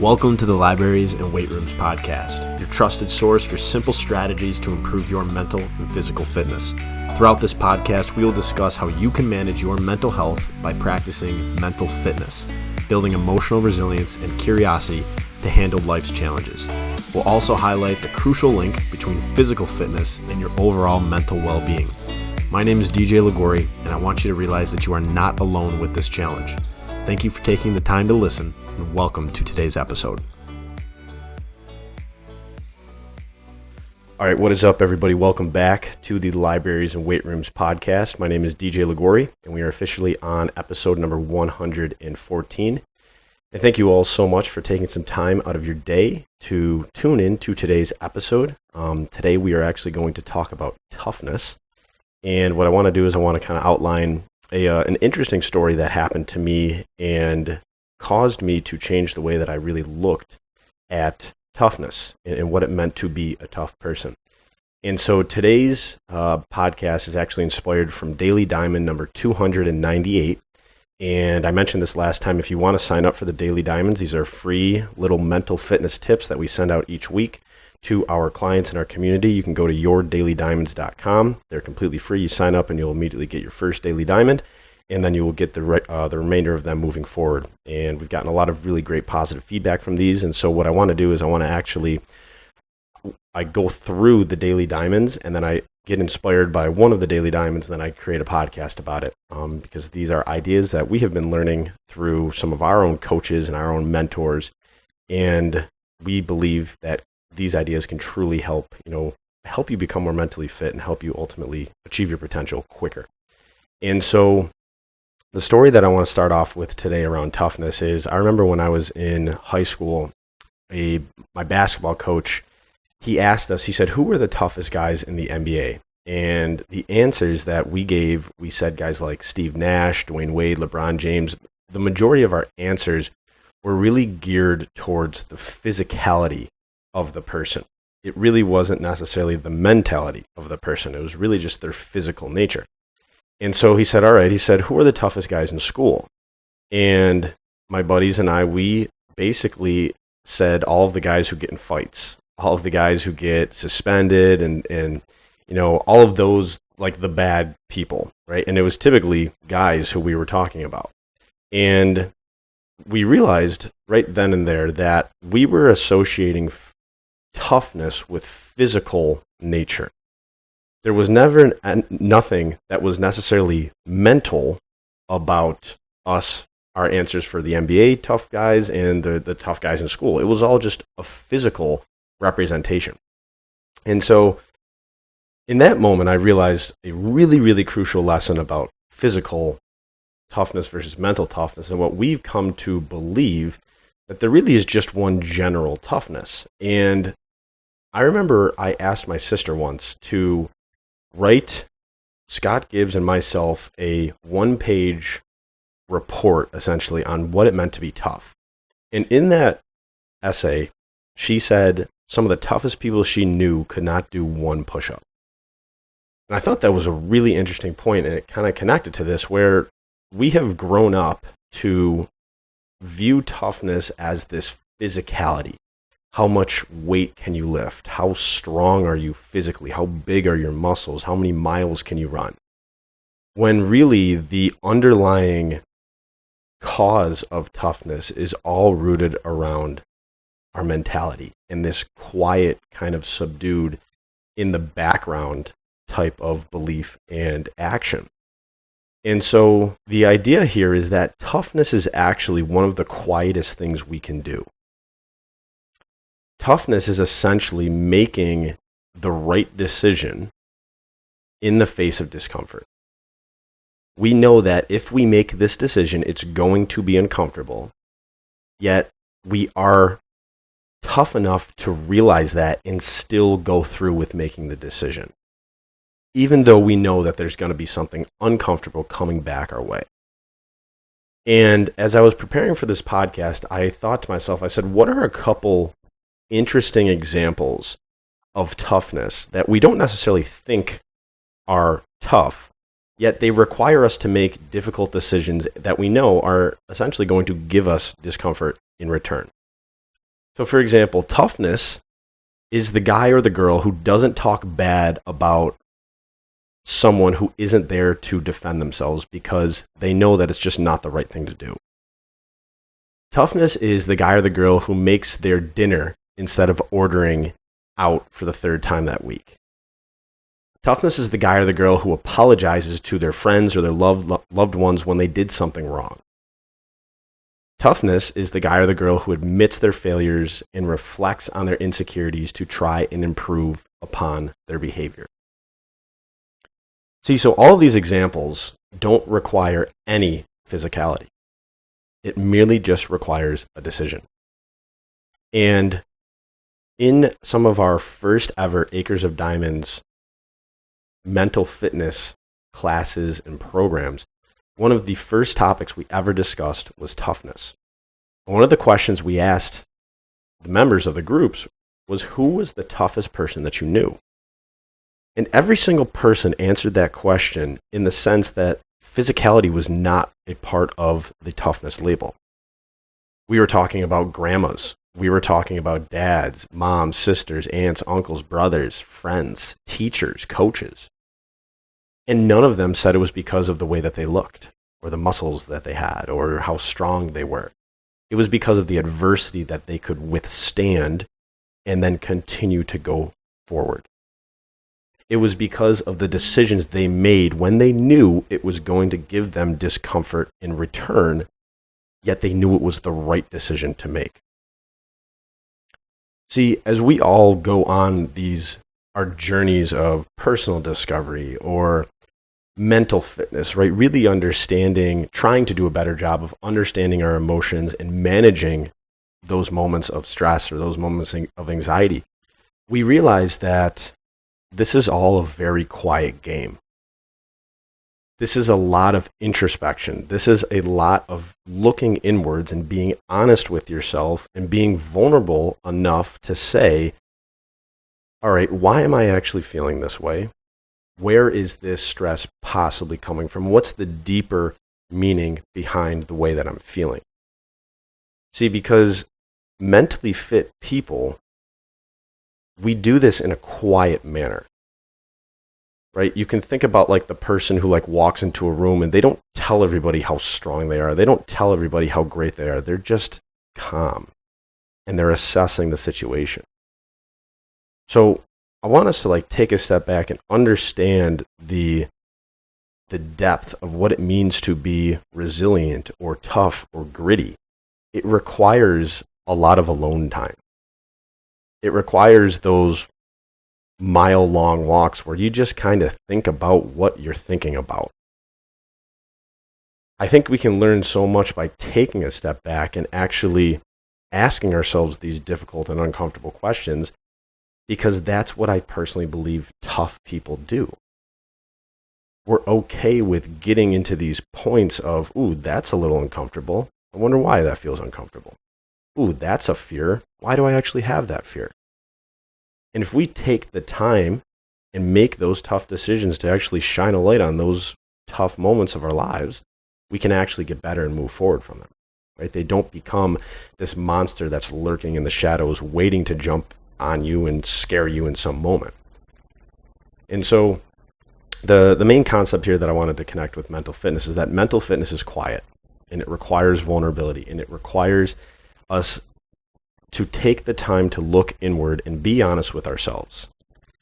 Welcome to the Libraries and Weight Rooms podcast, your trusted source for simple strategies to improve your mental and physical fitness. Throughout this podcast, we will discuss how you can manage your mental health by practicing mental fitness, building emotional resilience and curiosity to handle life's challenges. We'll also highlight the crucial link between physical fitness and your overall mental well-being. My name is DJ Ligori, and I want you to realize that you are not alone with this challenge. Thank you for taking the time to listen, and welcome to today's episode. All right, what is up, everybody? Welcome back to the Libraries and Weight Rooms podcast. My name is DJ Ligori, and we are officially on episode number 114. And thank you all so much for taking some time out of your day to tune in to today's episode. Today, we are actually going to talk about toughness. And what I want to do is I want to kind of outline an interesting story that happened to me and caused me to change the way that I really looked at toughness and what it meant to be a tough person. And so today's podcast is actually inspired from Daily Diamond number 298. And I mentioned this last time. If you want to sign up for the Daily Diamonds, these are free little mental fitness tips that we send out each week to our clients in our community. You can go to yourdailydiamonds.com. They're completely free. You sign up and you'll immediately get your first Daily Diamond, and then you will get the remainder of them moving forward. And we've gotten a lot of really great positive feedback from these. And so what I want to do is I go through the Daily Diamonds, and then I get inspired by one of the Daily Diamonds, and then I create a podcast about it, because these are ideas that we have been learning through some of our own coaches and our own mentors, and we believe that these ideas can truly help you become more mentally fit and help you ultimately achieve your potential quicker. And so the story that I want to start off with today around toughness is, I remember when I was in high school, my basketball coach, he asked us, he said, who were the toughest guys in the NBA? And the answers that we gave, we said guys like Steve Nash, Dwayne Wade, LeBron James. The majority of our answers were really geared towards the physicality of the person. It really wasn't necessarily the mentality of the person. It was really just their physical nature. And so he said, all right, he said, who are the toughest guys in school? And my buddies and I, we basically said all of the guys who get in fights, all of the guys who get suspended and all of those, like the bad people, right? And it was typically guys who we were talking about. And we realized right then and there that we were associating toughness with physical nature. There was never nothing that was necessarily mental about us, our answers for the NBA tough guys and the tough guys in school. It was all just a physical representation. And so in that moment, I realized a really, really crucial lesson about physical toughness versus mental toughness, and what we've come to believe that there really is just one general toughness. And I remember I asked my sister once to write Scott Gibbs and myself a one-page report, essentially, on what it meant to be tough. And in that essay, she said some of the toughest people she knew could not do one push-up. And I thought that was a really interesting point, and it kind of connected to this, where we have grown up to view toughness as this physicality. How much weight can you lift? How strong are you physically? How big are your muscles? How many miles can you run? When really the underlying cause of toughness is all rooted around our mentality and this quiet, kind of subdued, in the background type of belief and action. And so the idea here is that toughness is actually one of the quietest things we can do. Toughness is essentially making the right decision in the face of discomfort. We know that if we make this decision, it's going to be uncomfortable, yet we are tough enough to realize that and still go through with making the decision, even though we know that there's going to be something uncomfortable coming back our way. And as I was preparing for this podcast, I thought to myself, I said, what are a couple interesting examples of toughness that we don't necessarily think are tough, yet they require us to make difficult decisions that we know are essentially going to give us discomfort in return? So for example, toughness is the guy or the girl who doesn't talk bad about someone who isn't there to defend themselves because they know that it's just not the right thing to do. Toughness is the guy or the girl who makes their dinner instead of ordering out for the third time that week. Toughness is the guy or the girl who apologizes to their friends or their loved ones when they did something wrong. Toughness is the guy or the girl who admits their failures and reflects on their insecurities to try and improve upon their behavior. See, so all of these examples don't require any physicality. It merely just requires a decision. And in some of our first ever Acres of Diamonds mental fitness classes and programs, one of the first topics we ever discussed was toughness. One of the questions we asked the members of the groups was, who was the toughest person that you knew? And every single person answered that question in the sense that physicality was not a part of the toughness label. We were talking about grandmas. We were talking about dads, moms, sisters, aunts, uncles, brothers, friends, teachers, coaches. And none of them said it was because of the way that they looked or the muscles that they had or how strong they were. It was because of the adversity that they could withstand and then continue to go forward. It was because of the decisions they made when they knew it was going to give them discomfort in return, yet they knew it was the right decision to make. See, as we all go on our journeys of personal discovery or mental fitness, right? Really trying to do a better job of understanding our emotions and managing those moments of stress or those moments of anxiety, we realize that this is all a very quiet game. This is a lot of introspection. This is a lot of looking inwards and being honest with yourself and being vulnerable enough to say, all right, why am I actually feeling this way? Where is this stress possibly coming from? What's the deeper meaning behind the way that I'm feeling? See, because mentally fit people, we do this in a quiet manner, right? You can think about like the person who like walks into a room and they don't tell everybody how strong they are. They don't tell everybody how great they are. They're just calm and they're assessing the situation. So I want us to like take a step back and understand the depth of what it means to be resilient or tough or gritty. It requires a lot of alone time. It requires those mile-long walks where you just kind of think about what you're thinking about. I think we can learn so much by taking a step back and actually asking ourselves these difficult and uncomfortable questions, because that's what I personally believe tough people do. We're okay with getting into these points of, ooh, that's a little uncomfortable. I wonder why that feels uncomfortable. Ooh, that's a fear. Why do I actually have that fear? And if we take the time and make those tough decisions to actually shine a light on those tough moments of our lives, we can actually get better and move forward from them, right? They don't become this monster that's lurking in the shadows, waiting to jump on you and scare you in some moment. And so the main concept here that I wanted to connect with mental fitness is that mental fitness is quiet, and it requires vulnerability, and it requires us to take the time to look inward and be honest with ourselves,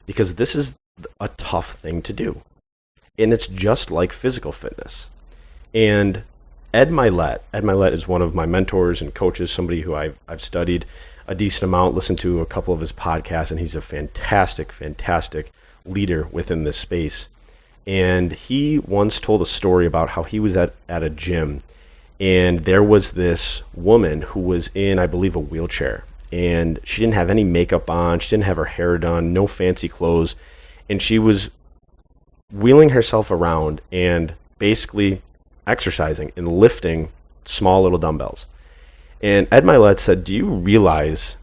because this is a tough thing to do. And it's just like physical fitness. And Ed Milet is one of my mentors and coaches, somebody who I've studied a decent amount, listened to a couple of his podcasts, and he's a fantastic, fantastic leader within this space. And he once told a story about how he was at a gym, and there was this woman who was in, I believe, a wheelchair, and she didn't have any makeup on, she didn't have her hair done, no fancy clothes, and she was wheeling herself around and basically exercising and lifting small little dumbbells. And Ed Milet said, do you realize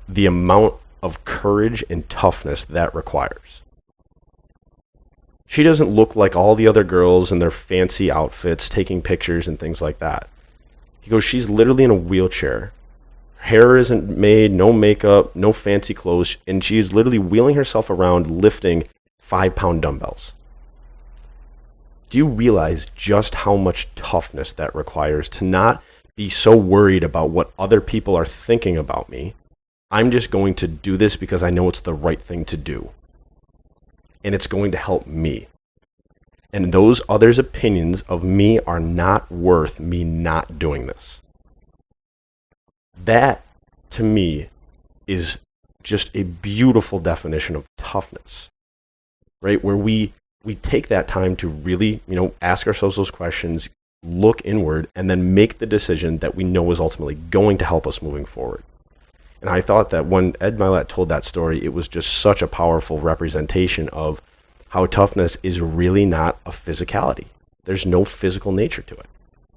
the amount of courage and toughness that requires? She doesn't look like all the other girls in their fancy outfits taking pictures and things like that. He goes, she's literally in a wheelchair, Hair isn't made, no makeup, no fancy clothes, and she is literally wheeling herself around lifting 5-pound dumbbells. Do you realize just how much toughness that requires to not be so worried about what other people are thinking about me? I'm just going to do this because I know it's the right thing to do. And it's going to help me. And those others' opinions of me are not worth me not doing this. That, to me, is just a beautiful definition of toughness, right? Where we take that time to really, ask ourselves those questions, look inward, and then make the decision that we know is ultimately going to help us moving forward. And I thought that when Ed Milet told that story, it was just such a powerful representation of how toughness is really not a physicality. There's no physical nature to it.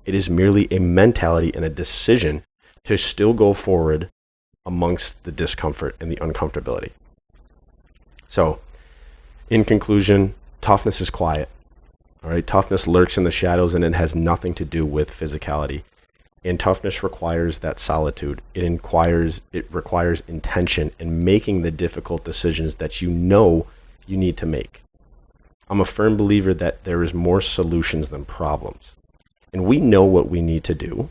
It is merely a mentality and a decision to still go forward amongst the discomfort and the uncomfortability. So, in conclusion, toughness is quiet. All right, toughness lurks in the shadows and it has nothing to do with physicality. And toughness requires that solitude. It requires intention and making the difficult decisions that you know you need to make. I'm a firm believer that there is more solutions than problems. And we know what we need to do.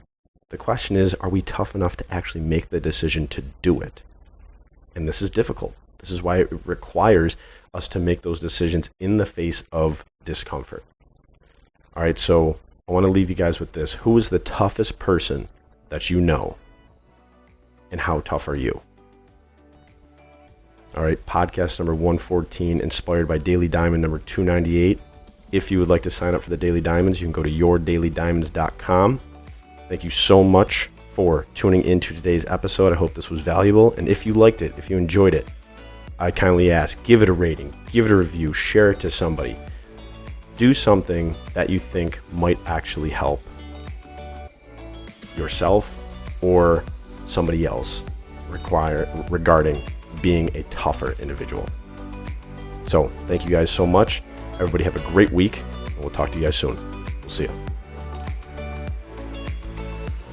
The question is, are we tough enough to actually make the decision to do it? And this is difficult. This is why it requires us to make those decisions in the face of discomfort. All right, so I want to leave you guys with this. Who is the toughest person that you know? And how tough are you? All right, podcast number 114, inspired by Daily Diamond number 298. If you would like to sign up for the Daily Diamonds, you can go to yourdailydiamonds.com. Thank you so much for tuning into today's episode. I hope this was valuable. And if you liked it, if you enjoyed it, I kindly ask, give it a rating, give it a review, share it to somebody. Do something that you think might actually help yourself or somebody else regarding being a tougher individual. So thank you guys so much. Everybody have a great week, and we'll talk to you guys soon. We'll see you.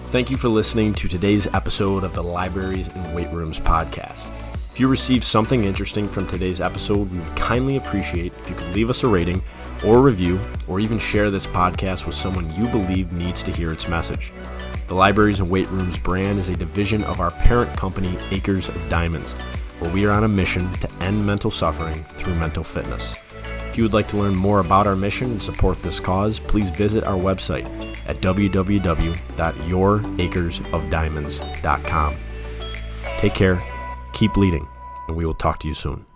Thank you for listening to today's episode of the Libraries and Weight Rooms podcast. If you received something interesting from today's episode, we would kindly appreciate if you could leave us a rating or a review, or even share this podcast with someone you believe needs to hear its message. The Libraries and Weight Rooms brand is a division of our parent company, Acres of Diamonds, where we are on a mission to end mental suffering through mental fitness. If you would like to learn more about our mission and support this cause, please visit our website at www.youracresofdiamonds.com. Take care, keep leading, and we will talk to you soon.